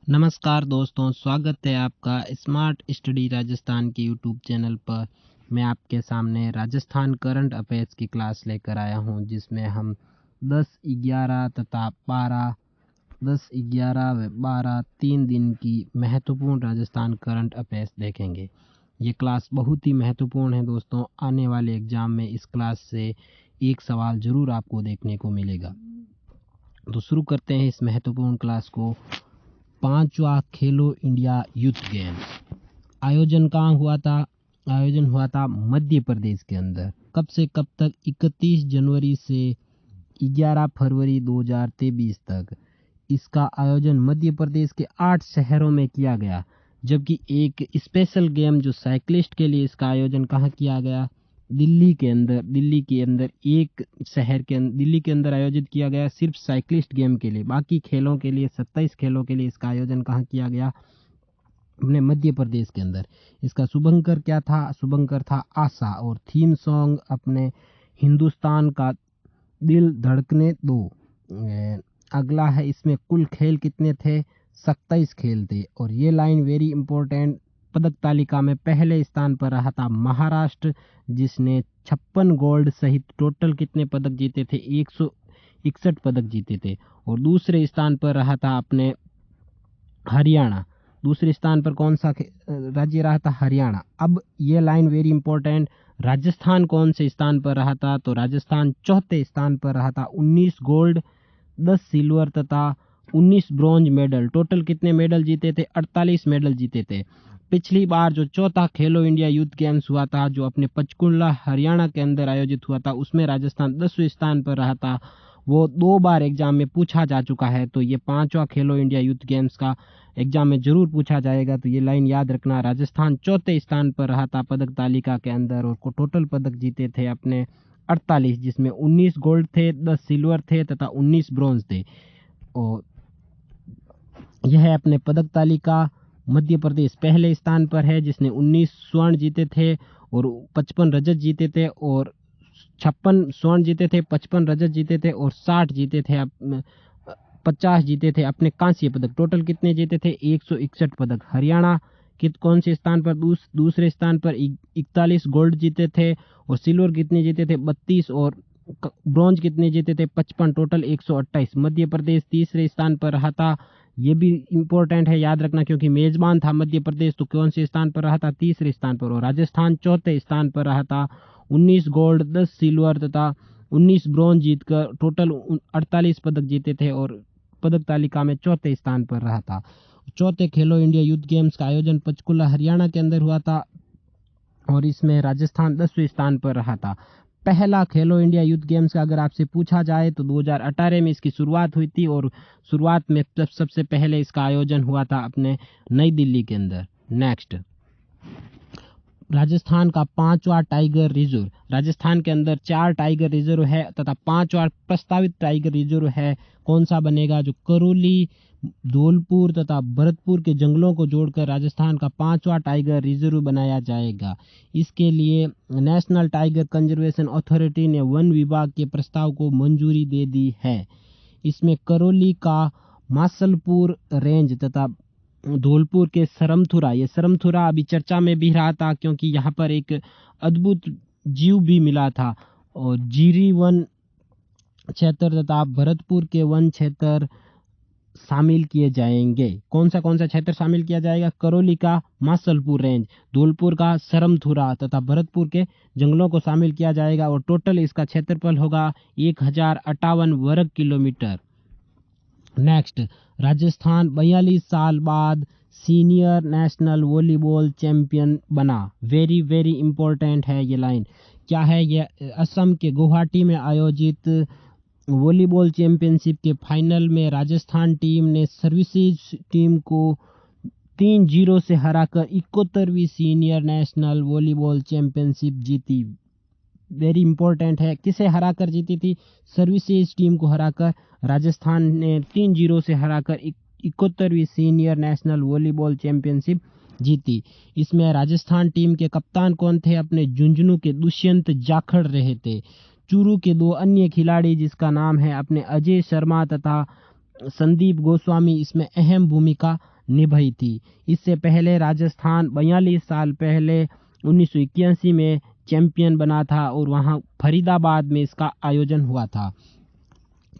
नमस्कार दोस्तों, स्वागत है आपका स्मार्ट स्टडी राजस्थान के यूट्यूब चैनल पर। मैं आपके सामने राजस्थान करंट अफेयर्स की क्लास लेकर आया हूं, जिसमें हम 10, 11 तथा 12, 10, 11 व 12 3 दिन की महत्वपूर्ण राजस्थान करंट अफेयर्स देखेंगे। ये क्लास बहुत ही महत्वपूर्ण है दोस्तों। आने वाले एग्जाम में इस क्लास से एक सवाल जरूर आपको देखने को मिलेगा। तो शुरू करते हैं इस महत्वपूर्ण क्लास को। 5वां खेलो इंडिया यूथ गेम्स आयोजन कहाँ हुआ था? आयोजन हुआ था मध्य प्रदेश के अंदर। कब से कब तक? 31 जनवरी से 11 फरवरी 2023 तक इसका आयोजन मध्य प्रदेश के 8 शहरों में किया गया। जबकि एक स्पेशल गेम जो साइक्लिस्ट के लिए इसका आयोजन कहाँ किया गया? दिल्ली के अंदर एक शहर के दिल्ली के अंदर आयोजित किया गया, सिर्फ साइक्लिस्ट गेम के लिए। बाकी खेलों के लिए 27 खेलों के लिए इसका आयोजन कहाँ किया गया? अपने मध्य प्रदेश के अंदर। इसका शुभंकर क्या था? शुभंकर था आशा। और थीम सॉन्ग अपने हिंदुस्तान का दिल धड़कने दो। अगला है, इसमें कुल खेल कितने थे? 27 खेल थे। और ये लाइन वेरी इंपॉर्टेंट, पदक तालिका में पहले स्थान पर रहा था महाराष्ट्र, जिसने 56 गोल्ड सहित टोटल कितने पदक जीते थे? 161 पदक जीते थे। और दूसरे स्थान पर रहा था अपने हरियाणा। दूसरे स्थान पर कौन सा राज्य रहा था? हरियाणा। अब ये लाइन वेरी इंपॉर्टेंट, राजस्थान कौन से स्थान पर रहा था? तो राजस्थान चौथे स्थान पर रहा था। 19 गोल्ड, 10 सिल्वर तथा 19 ब्रॉन्ज मेडल। टोटल कितने मेडल जीते थे? 48 मेडल जीते थे। पिछली बार जो चौथा खेलो इंडिया यूथ गेम्स हुआ था, जो अपने पंचकुला हरियाणा के अंदर आयोजित हुआ था, उसमें राजस्थान 10वें स्थान पर रहा था। वो 2 बार एग्जाम में पूछा जा चुका है। तो ये 5वां खेलो इंडिया यूथ गेम्स का एग्जाम में जरूर पूछा जाएगा। तो ये लाइन याद रखना, राजस्थान चौथे स्थान पर रहा था पदक तालिका के अंदर, और को टोटल पदक जीते थे अपने 48, जिसमें 19 गोल्ड थे, 10 सिल्वर थे तथा 19 ब्रॉन्ज थे। और यह है अपने पदक तालिका। मध्य प्रदेश पहले स्थान पर है, जिसने 19 स्वर्ण जीते थे और 55 रजत जीते थे, और 56 स्वर्ण जीते थे, 55 रजत जीते थे, और 60 जीते थे, 50 जीते थे अपने कांस्य पदक। टोटल कितने जीते थे? 161 पदक। हरियाणा कौन से स्थान पर? दूसरे स्थान पर 41 गोल्ड जीते थे। और सिल्वर कितने जीते थे? 32। और ब्रॉन्ज कितने जीते थे? 55। टोटल 128। मध्य प्रदेश तीसरे स्थान पर रहा था। ये भी इंपॉर्टेंट है, याद रखना, क्योंकि मेजबान था मध्य प्रदेश। तो कौन से स्थान पर रहा था? तीसरे स्थान पर। और राजस्थान चौथे स्थान पर रहा था। 19 गोल्ड, 10 सिल्वर तथा 19 ब्रॉन्ज जीतकर टोटल 48 पदक जीते थे, और पदक तालिका में चौथे स्थान पर रहा था। चौथे खेलो इंडिया यूथ गेम्स का आयोजन पंचकुला हरियाणा के अंदर हुआ था, और इसमें राजस्थान 10वें स्थान पर रहा था। पहला खेलो इंडिया यूथ गेम्स का अगर आपसे पूछा जाए तो 2018 में इसकी शुरुआत हुई थी, और शुरुआत में सबसे पहले इसका आयोजन हुआ था अपने नई दिल्ली के अंदर। नेक्स्ट, राजस्थान का 5वां टाइगर रिजर्व। राजस्थान के अंदर 4 टाइगर रिजर्व है तथा 5वां प्रस्तावित टाइगर रिजर्व है। कौन सा बनेगा? जो करौली, धौलपुर तथा भरतपुर के जंगलों को जोड़कर राजस्थान का 5वां टाइगर रिजर्व बनाया जाएगा। इसके लिए नेशनल टाइगर कंजर्वेशन अथॉरिटी ने वन विभाग के प्रस्ताव को मंजूरी दे दी है। इसमें करौली का मासलपुर रेंज तथा धौलपुर के सरमथुरा, ये सरमथुरा अभी चर्चा में भी रहा था, क्योंकि यहाँ पर एक अद्भुत जीव भी मिला था। और जीरी वन क्षेत्र तथा भरतपुर के वन क्षेत्र शामिल किए जाएंगे। कौन सा क्षेत्र शामिल किया जाएगा? करौली का मासलपुर रेंज, धौलपुर का सरमथुरा तथा भरतपुर के जंगलों को शामिल किया जाएगा। और टोटल इसका क्षेत्रफल होगा 1058 वर्ग किलोमीटर। नेक्स्ट, राजस्थान 42 साल बाद सीनियर नेशनल वॉलीबॉल चैंपियन बना। वेरी वेरी इंपॉर्टेंट है ये लाइन। क्या है ये? असम के गुवाहाटी में आयोजित वॉलीबॉल चैंपियनशिप के फाइनल में राजस्थान टीम ने सर्विसेज टीम को 3-0 से हराकर 71वीं सीनियर नेशनल वॉलीबॉल चैंपियनशिप जीती। वेरी इंपॉर्टेंट है, किसे हराकर जीती थी? सर्विसेज टीम को हराकर राजस्थान ने 3-0 से हराकर 71वीं सीनियर नेशनल वॉलीबॉल चैंपियनशिप जीती। इसमें राजस्थान टीम के कप्तान कौन थे? अपने झुंझुनू के दुष्यंत जाखड़ रहे थे। चूरू के 2 अन्य खिलाड़ी, जिसका नाम है अपने अजय शर्मा तथा संदीप गोस्वामी, इसमें अहम भूमिका निभाई थी। इससे पहले राजस्थान 42 साल पहले 1981 में चैंपियन बना था और वहां फरीदाबाद में इसका आयोजन हुआ था।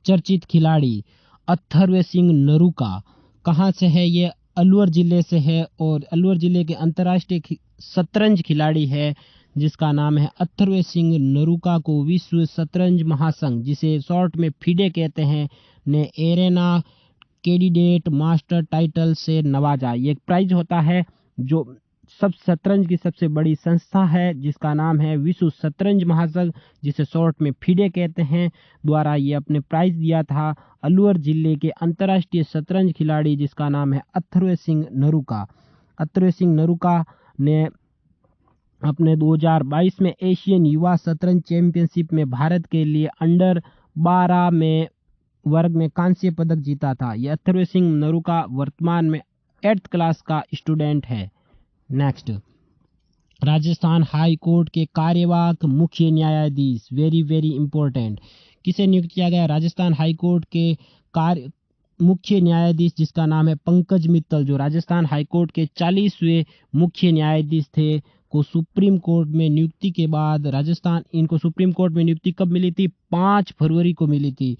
चर्चित खिलाड़ी अथर्व सिंह नरूका कहाँ से है? ये अलवर जिले से है और अलवर जिले के अंतर्राष्ट्रीय शतरंज खिलाड़ी है जिसका नाम है अथर्व सिंह नरूका को विश्व शतरंज महासंघ, जिसे शॉर्ट में फीडे कहते हैं, ने एरेना कैंडिडेट मास्टर टाइटल से नवाजा। ये एक प्राइज होता है जो सब शतरंज की सबसे बड़ी संस्था है जिसका नाम है विश्व शतरंज महासंघ, जिसे शॉर्ट में फीडे कहते हैं, द्वारा ये अपने प्राइज दिया था अलवर जिले के अंतर्राष्ट्रीय शतरंज खिलाड़ी जिसका नाम है अथर्व सिंह नरूका। अथर्व सिंह नरूका ने अपने 2022 में एशियन युवा शतरंज चैंपियनशिप में भारत के लिए अंडर 12 में वर्ग में कांस्य पदक जीता था। यह अथर्व सिंह नरूका वर्तमान में 8th क्लास का स्टूडेंट है। नेक्स्ट, राजस्थान हाई कोर्ट के कार्यवाहक मुख्य न्यायाधीश, वेरी वेरी इंपॉर्टेंट, किसे नियुक्त किया गया? राजस्थान हाई कोर्ट के मुख्य न्यायाधीश जिसका नाम है पंकज मित्तल, जो राजस्थान हाई कोर्ट के 40वें मुख्य न्यायाधीश थे, को सुप्रीम कोर्ट में नियुक्ति के बाद इनको सुप्रीम कोर्ट में नियुक्ति कब मिली थी? 5 फरवरी को मिली थी।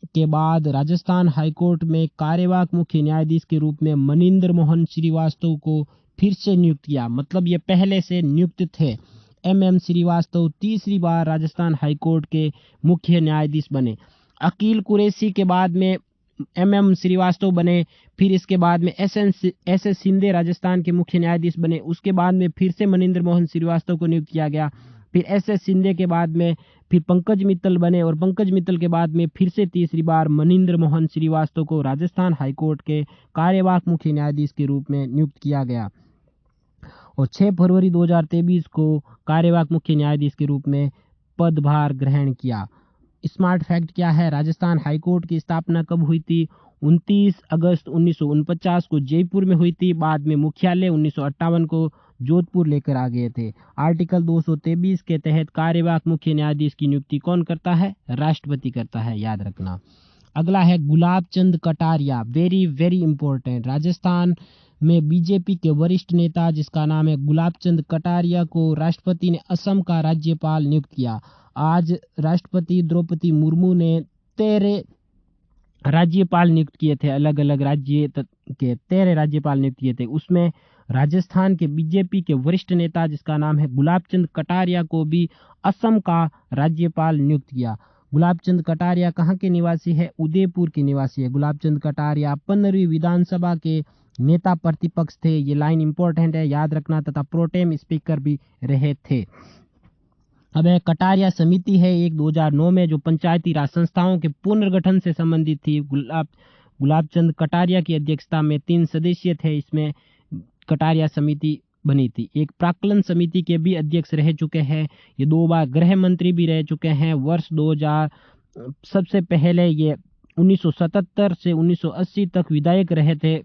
के बाद राजस्थान हाईकोर्ट में कार्यवाहक मुख्य न्यायाधीश के रूप में मनिंदर मोहन श्रीवास्तव को फिर से नियुक्त किया। मतलब ये पहले से नियुक्त थे। MM श्रीवास्तव तीसरी बार राजस्थान हाईकोर्ट के मुख्य न्यायाधीश बने। अकील कुरैशी के बाद में MM श्रीवास्तव बने, फिर इसके बाद में SS शिंदे राजस्थान के मुख्य न्यायाधीश बने। उसके बाद में फिर से मनिंदर मोहन श्रीवास्तव को नियुक्त किया गया। फिर SS शिंदे के बाद में फिर पंकज मित्तल बने और पंकज मित्तल के बाद में फिर से तीसरी बार मनिंदर मोहन श्रीवास्तव को राजस्थान हाईकोर्ट के कार्यवाहक मुख्य न्यायाधीश के रूप में नियुक्त किया गया और 6 फरवरी 2023 को कार्यवाहक मुख्य न्यायाधीश के रूप में पदभार ग्रहण किया। स्मार्ट फैक्ट क्या है? राजस्थान हाईकोर्ट की स्थापना कब हुई थी? 29 अगस्त 1949 को जयपुर में हुई थी। बाद में मुख्यालय 1958 को जोधपुर लेकर आ गए थे। आर्टिकल 223 के तहत कार्यवाहक मुख्य न्यायाधीश की नियुक्ति कौन करता है? राष्ट्रपति करता है, याद रखना। अगला है Gulab Chand Kataria, very very important. Rajasthan में बीजेपी के वरिष्ठ नेता जिसका नाम है गुलाब चंद कटारिया को राष्ट्रपति ने असम का राज्यपाल नियुक्त किया। आज राष्ट्रपति द्रौपदी मुर्मू ने 13 राज्यपाल नियुक्त किए थे, अलग अलग राज्य के 13 राज्यपाल नियुक्त किए थे। उसमें राजस्थान के बीजेपी के वरिष्ठ नेता जिसका नाम है गुलाब चंद कटारिया को भी असम का राज्यपाल नियुक्त किया। गुलाब चंद कटारिया कहाँ के निवासी है? उदयपुर के निवासी है। गुलाब चंद कटारिया 15वीं विधानसभा के नेता प्रतिपक्ष थे, ये लाइन इंपॉर्टेंट है, याद रखना, तथा प्रोटेम स्पीकर भी रहे थे। अब है कटारिया समिति है एक 2009 में जो पंचायती राज संस्थाओं के पुनर्गठन से संबंधित थी। गुलाब चंद कटारिया की अध्यक्षता में 3 सदस्य थे, इसमें कटारिया समिति बनी थी। एक प्राक्कलन समिति के भी अध्यक्ष रह चुके हैं, ये 2 बार गृह मंत्री भी रह चुके हैं। वर्ष 2000 सबसे पहले ये 1977 से 1980 तक विधायक रहे थे।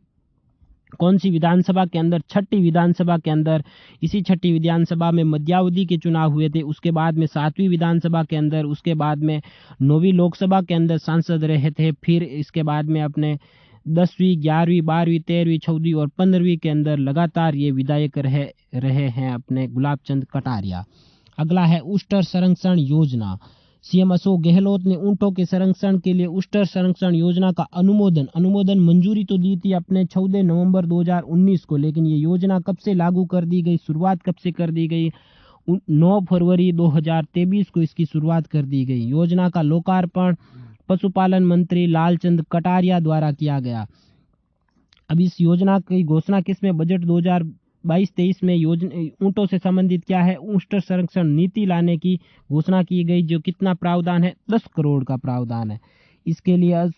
कौन सी विधानसभा के अंदर? 6ठी विधानसभा के अंदर। इसी 6ठी विधानसभा में मध्यावधि के चुनाव हुए थे। उसके बाद में 7वीं विधानसभा के अंदर, उसके बाद में 9वीं लोकसभा के अंदर सांसद रहे थे। फिर इसके बाद में अपने 10वीं, 11वीं, 12वीं, 13वीं, 14वीं और 15वीं के अंदर लगातार ये विधायक रहे हैं अपने गुलाब चंद कटारिया। अगला है उस्टर संरक्षण योजना। सीएम अशोक गहलोत ने ऊंटों के संरक्षण के लिए उस्टर संरक्षण योजना का अनुमोदन मंजूरी तो दी थी अपने 14 नवंबर 2019 को, लेकिन ये योजना कब से लागू कर दी गई, शुरुआत कब से कर दी गई? 9 फरवरी 2023 को इसकी शुरुआत कर दी गई। योजना का लोकार्पण पशुपालन मंत्री लालचंद कटारिया द्वारा किया गया। अब इस योजना की घोषणा किसमें? बजट 2022-23 में ऊंटों से संबंधित क्या है? उस्टर संरक्षण नीति लाने की घोषणा की गई, जो कितना प्रावधान है? 10 करोड़ का प्रावधान है। इसके लिए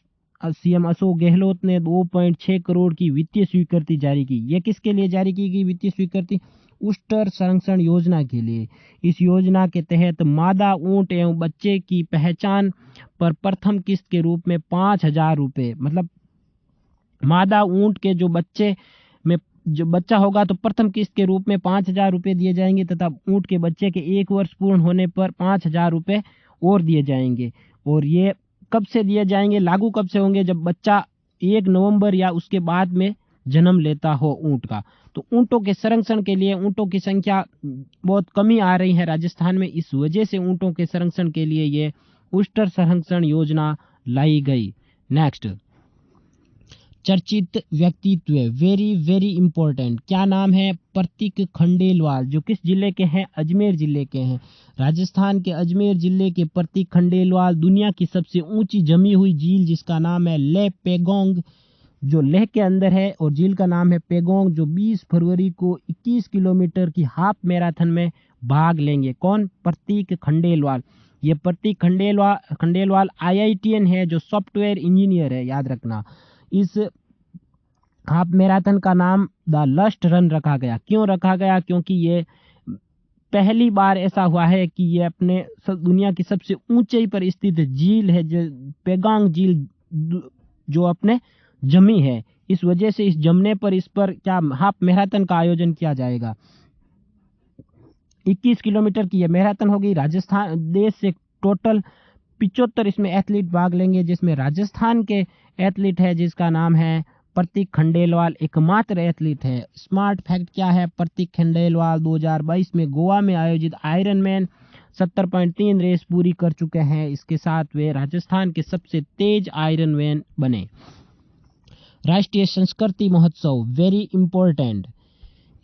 सीएम अशोक गहलोत ने 2.6 करोड़ की वित्तीय स्वीकृति जारी की। यह किसके लिए जारी की गई वित्तीय स्वीकृति? उस्टर संरक्षण योजना के लिए। इस योजना के तहत मादा ऊंट एवं बच्चे की पहचान पर प्रथम किस्त के रूप में 5,000 रुपये, मतलब मादा ऊंट के जो बच्चा होगा तो प्रथम किस्त के रूप में 5,000 रुपये दिए जाएंगे, तथा ऊंट के बच्चे के 1 वर्ष पूर्ण होने पर 5,000 रुपये और दिए जाएंगे। और ये कब से दिए जाएंगे, लागू कब से होंगे? जब बच्चा 1 नवंबर या उसके बाद में जन्म लेता हो ऊंट का। तो ऊंटों के संरक्षण के लिए ऊंटों की संख्या बहुत कमी आ रही है राजस्थान में, इस वजह से ऊंटों के संरक्षण के लिए ये उस्टर संरक्षण योजना लाई गई। नेक्स्ट, चर्चित व्यक्तित्व, वेरी वेरी इंपॉर्टेंट, क्या नाम है? प्रतीक खंडेलवाल, जो किस जिले के हैं? अजमेर जिले के हैं। राजस्थान के अजमेर जिले के प्रतीक खंडेलवाल दुनिया की सबसे ऊंची जमी हुई झील जिसका नाम है ले पेगोंग, जो लेह के अंदर है, और झील का नाम है पेगोंग, जो 20 फरवरी को 21 किलोमीटर की हाफ मैराथन में भाग लेंगे। कौन? प्रतीक खंडेलवाल। ये प्रतीक खंडेलवाल IITN है, जो सॉफ्टवेयर इंजीनियर है, याद रखना। इस हाफ मैराथन का नाम द लास्ट रन रखा गया। क्यों रखा गया? क्योंकि ये पहली बार ऐसा हुआ है कि ये अपने दुनिया की सबसे ऊंचाई पर स्थित झील है, जो पेगांग झील, जो अपने जमी है। इस वजह से इस जमने पर इस पर क्या हाफ मैराथन का आयोजन किया जाएगा। 21 किलोमीटर की यह मैराथन होगी। राजस्थान देश से टोटल 75 इसमें एथलीट भाग लेंगे, जिसमें राजस्थान के एथलीट है जिसका नाम है प्रतीक खंडेलवाल, एकमात्र एथलीट है। स्मार्ट फैक्ट क्या है? प्रतीक खंडेलवाल 2022 में गोवा में आयोजित आयरन मैन 70.3 रेस पूरी कर चुके हैं। इसके साथ वे राजस्थान के सबसे तेज आयरन मैन बने। राष्ट्रीय संस्कृति महोत्सव, वेरी इंपॉर्टेंट,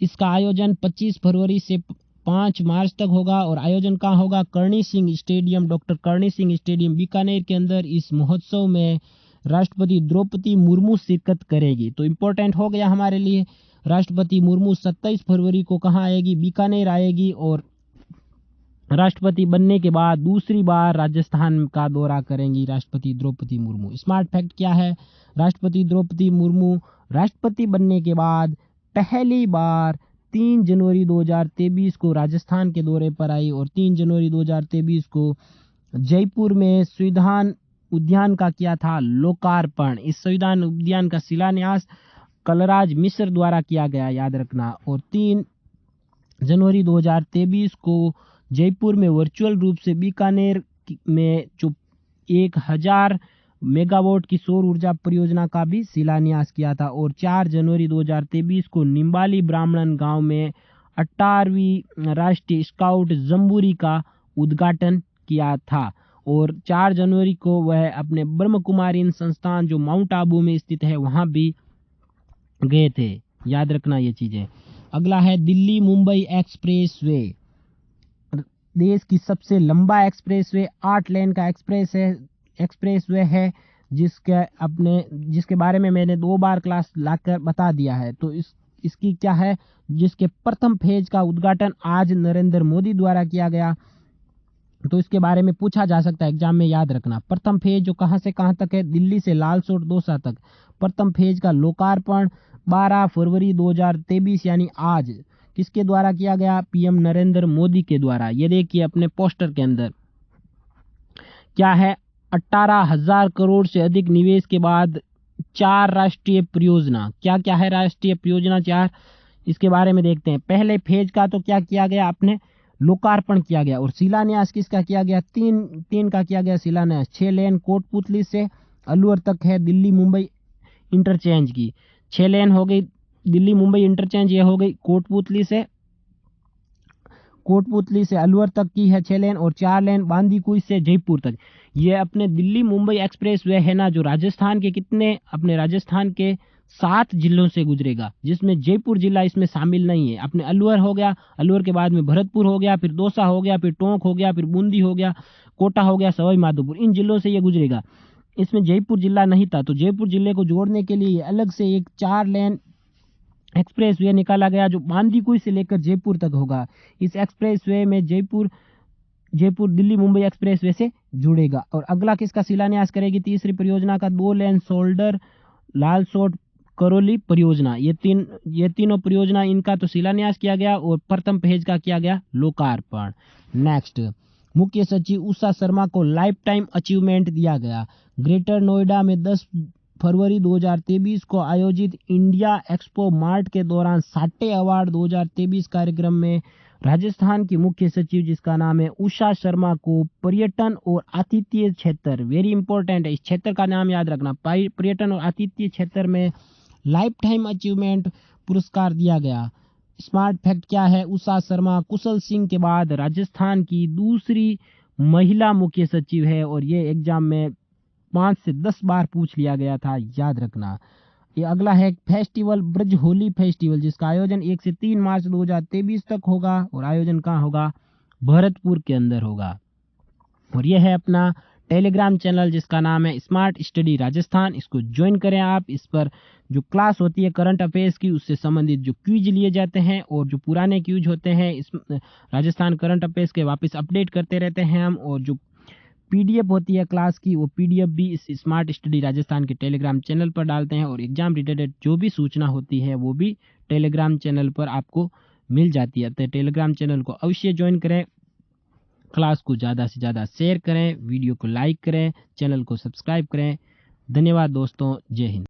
इसका आयोजन 25 फरवरी से 5 मार्च तक होगा, और आयोजन कहाँ होगा? Karni Singh stadium, doctor Karni Singh stadium Bikaner के अंदर। इस महोत्सव में राष्ट्रपति द्रौपदी मुर्मू शिरकत करेगी। तो इम्पोर्टेंट हो गया हमारे लिए। राष्ट्रपति मुर्मू 27 फरवरी को कहाँ आएगी? बीकानेर आएगी, और राष्ट्रपति बनने के बाद दूसरी बार राजस्थान का दौरा करेंगी राष्ट्रपति द्रौपदी मुर्मू। स्मार्ट फैक्ट क्या है? राष्ट्रपति द्रौपदी मुर्मू राष्ट्रपति बनने के बाद पहली बार 3 जनवरी 2023 को राजस्थान के दौरे पर आई, और 3 जनवरी 2023 को जयपुर में संविधान उद्यान का किया था लोकार्पण। इस संविधान उद्यान का शिलान्यास कलराज मिश्र द्वारा किया गया, याद रखना। और 3 जनवरी 2023 को जयपुर में वर्चुअल रूप से बीकानेर में जो 1000 मेगावाट की सौर ऊर्जा परियोजना का भी शिलान्यास किया था। और 4 जनवरी 2023 को निम्बाली ब्राह्मण गांव में 18वीं राष्ट्रीय स्काउट जम्बूरी का उद्घाटन किया था। और 4 जनवरी को वह अपने ब्रह्म कुमारी संस्थान जो माउंट आबू में स्थित है वहां भी गए थे, याद रखना ये चीजें। अगला है दिल्ली मुंबई एक्सप्रेस वे, देश की सबसे लंबा एक्सप्रेस वे, 8 लेन का एक्सप्रेस वे है, जिसके बारे में मैंने 2 बार क्लास लाकर बता दिया है। तो इसकी क्या है? जिसके प्रथम फेज का उद्घाटन आज नरेंद्र मोदी द्वारा किया गया। तो इसके बारे में पूछा जा सकता है एग्जाम में, याद रखना। प्रथम फेज जो कहां से कहां तक है? दिल्ली से लालसोट दौसा तक। प्रथम फेज का लोकार्पण 12 फरवरी 2023 यानी आज किसके द्वारा किया गया? PM नरेंद्र मोदी के द्वारा। ये देखिए अपने पोस्टर के अंदर क्या है? 18,000 करोड़ से अधिक निवेश के बाद 4 राष्ट्रीय परियोजना। क्या क्या है राष्ट्रीय परियोजना? 4, इसके बारे में देखते हैं। पहले फेज का तो क्या किया गया? अपने लोकार्पण किया गया। और शिलान्यास किसका किया गया? 3 का किया गया शिलान्यास। 6 लेन कोटपुतली से अलवर तक है दिल्ली मुंबई इंटरचेंज की। 6 लेन हो गई दिल्ली मुंबई इंटरचेंज, ये हो गई कोटपुतली से अलवर तक की है 6 लेन, और 4 लेन बांदीकुई से जयपुर तक। ये अपने दिल्ली मुंबई एक्सप्रेस वे है ना, जो राजस्थान के अपने राजस्थान के 7 जिलों से गुजरेगा, जिसमें जयपुर जिला इसमें शामिल नहीं है। अपने अलवर हो गया, अलवर के बाद में भरतपुर हो गया, फिर दौसा हो गया, फिर टोंक हो गया, फिर बूंदी हो गया, कोटा हो गया, सवाई माधोपुर, इन जिलों से ये गुजरेगा। इसमें जयपुर जिला नहीं था, तो जयपुर जिले को जोड़ने के लिए अलग से एक 4 लेन एक्सप्रेस वे निकाला गया, जो बांदीकुई से लेकर जयपुर तक होगा। इस एक्सप्रेस वे में जयपुर दिल्ली मुंबई एक्सप्रेस वे से जुड़ेगा। और अगला किसका शिलान्यास करेगी? तीसरी परियोजना का 2 लेन शोल्डर लालसोट करौली परियोजना। ये तीनों परियोजना इनका तो शिलान्यास किया गया, और प्रथम फेज का किया गया लोकार्पण। नेक्स्ट, मुख्य सचिव उषा शर्मा को लाइफ टाइम अचीवमेंट दिया गया। ग्रेटर नोएडा में 10 फरवरी 2023 को आयोजित इंडिया एक्सपो मार्ट के दौरान साटे अवार्ड 2023 कार्यक्रम में राजस्थान की मुख्य सचिव जिसका नाम है उषा शर्मा को पर्यटन और आतिथ्य क्षेत्र, वेरी इंपॉर्टेंट है, इस क्षेत्र का नाम याद रखना, पर्यटन और आतिथ्य क्षेत्र में लाइफ टाइम अचीवमेंट पुरस्कार दिया गया। स्मार्ट फैक्ट क्या है, उषा शर्मा कुशल सिंह के बाद राजस्थान की दूसरी महिला मुख्य सचिव है और ये एग्जाम में 5 से 10 बार पूछ लिया गया था, याद रखना। ये अगला है फेस्टिवल ब्रज होली फेस्टिवल, जिसका आयोजन 1 से 3 मार्च 2023 तक होगा और आयोजन कहाँ होगा, भरतपुर के अंदर होगा। और यह है अपना टेलीग्राम चैनल जिसका नाम है स्मार्ट स्टडी राजस्थान। इसको ज्वाइन करें आप। इस पर जो क्लास होती है करंट अफेयर्स की, उससे संबंधित जो क्विज लिए जाते हैं और जो पुराने क्विज होते हैं इस राजस्थान करंट अफेयर्स के वापस अपडेट करते रहते हैं हम। और जो पीडीएफ होती है क्लास की, वो पीडीएफ भी इस स्मार्ट स्टडी राजस्थान के टेलीग्राम चैनल पर डालते हैं। और एग्जाम रिलेटेड जो भी सूचना होती है वो भी टेलीग्राम चैनल पर आपको मिल जाती है। तो टेलीग्राम चैनल को अवश्य ज्वाइन करें, क्लास को ज़्यादा से ज़्यादा शेयर करें, वीडियो को लाइक करें, चैनल को सब्सक्राइब करें। धन्यवाद दोस्तों, जय हिंद।